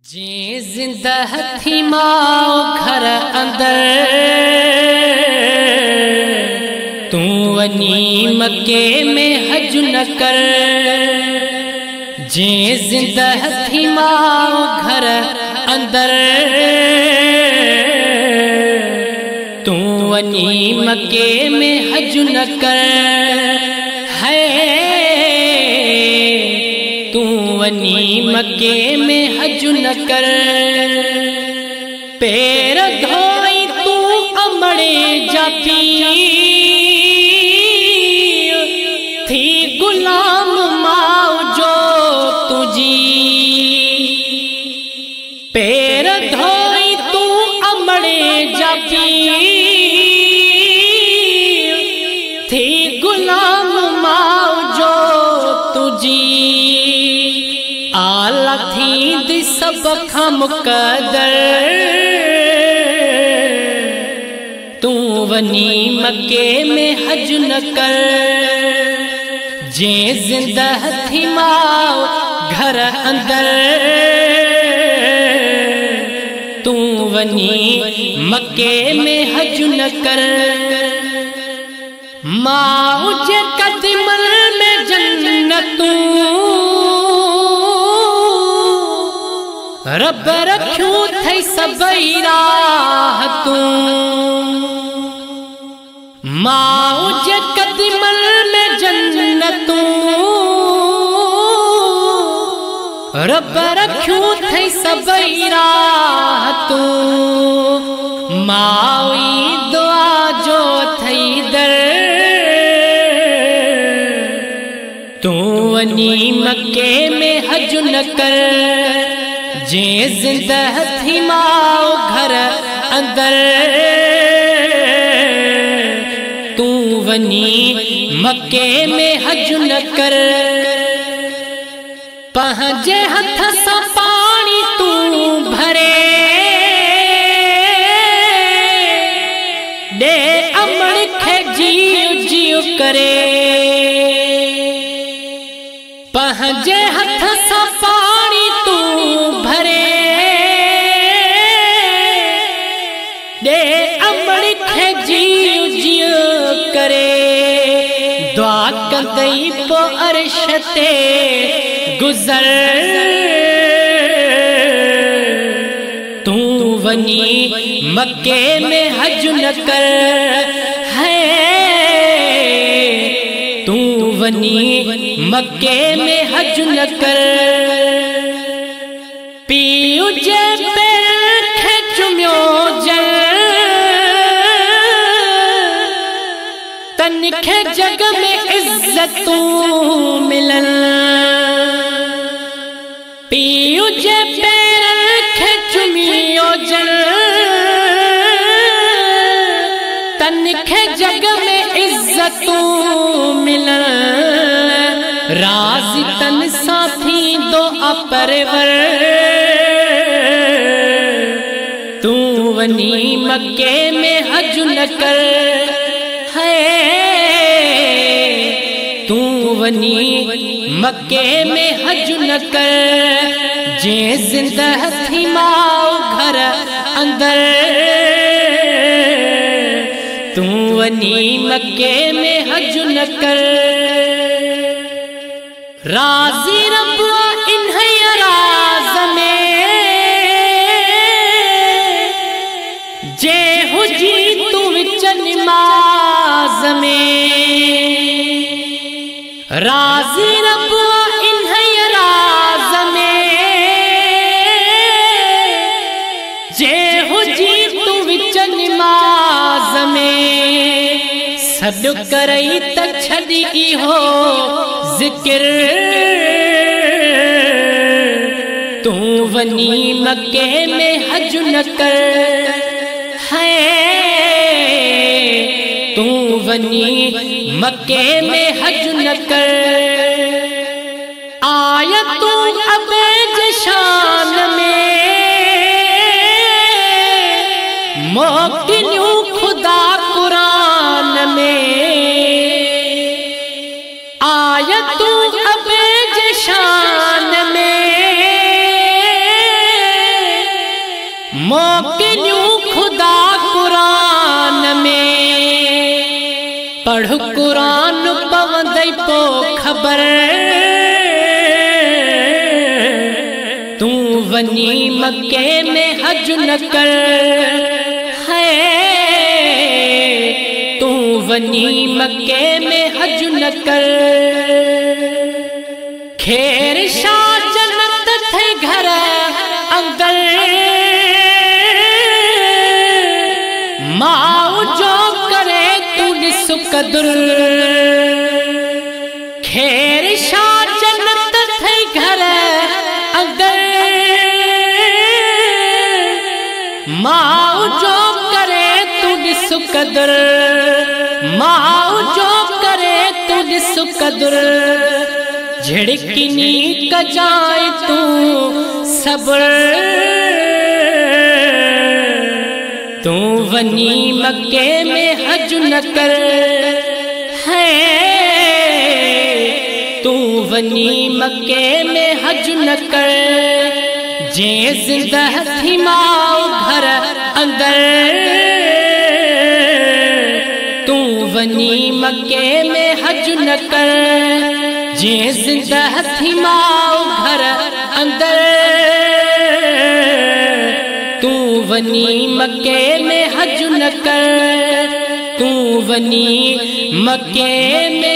जे जिंदा थी माओ घर अंदर तू वनी मक्के में हज न कर। जे जिंदा थी माओ घर अंदर तू वनी मक्के में हज न कर। है तू वनी मक्के में हज न कर। पैर धोई तू अमड़े जाती थी गुलाम माओ जो तुझी। पैर धोई तू अमड़े जाती थी गुलाम माओ जो तुझी। आला थी दी सब खम कदर तू वनी मक्के में हज न कर। जे जिंदा थी माओ घर अंदर तू वनी मक्के में हज न कर। माओ जे कदमल में जन्नतू रब रखूं थई सबई राहतू। माओ जे कदमल में जन्नतू रब रखूं थई सबई राहतू। माओ ई दुआ जो थई दर तू वनी मक्के में हज न कर। जे जिंदा थी माओ घर अंदर तू वनी मक्के में हज न कर। पंहिंजे हथ सां पानी तू भरे दे अमड़ खे जीव जीव करे। पंहिंजे हथ सां पानी तू भरे दे अमड़ खे जीव जीव करे। दुआ कंदई पो अर्श ते गुज़र तू वनी मक्के में हज न कर। है तू वनी मक्के में हज न कर। पीऊ जे पैर खे चुम्यो जल तन खे जग में इज्जतू मिलन। पीऊ जे पैर खे चुम्यो जल तन खे जग में इज्जतू मिलन। राज़ी तन साथी दो अपरवर तू वनी मक्के में हज न कर। है तू वनी मक्के में हज न कर। जे जिंदा थी माओ घर अंदर तू वनी मक्के में हज न कर। राज़ी रब इन्हैं राज़ में जे हुजी तू विच निमाज़ में। राज़ी रब इन्हैं राज़ में जे हुजी तू विच निमाज़ में। सॾु करई त छॾी हो ज़िक्र तू वनी मक्के में हज न कर। है तू वनी मक्के में हज न कर। आया तू अबे जशान में मोकिन्यू खुदा कुरान में। आया तू अबे जशान में मोकिलियूं खुदा कुरान में, पढ़ कुरान पवंदई पो खबर। तू वनी मक्के में हज न कर, है तू वनी मक्के में हज न कर। खेर शाह जन्नत थे घर अंदर, माओ जो करे तू ॾिस कदुर। खेर शाह जन्नत थे घर अंदर, माओ जो करे तू ॾिस कदुर। माओ जो करे तू ॾिस कदुर। झिड़किनी कजाए तू सब्र, तू वनी मक्के में हज न कर, है तू वनी मक्के में हज न कर। जे जिंदा थी माओ घर अंदर, तू वनी मक्के में हज न कर। जे जिंदा थी माओ घर अंदर, तू वनी मक्के में हज न कर। तू वनी मक्के में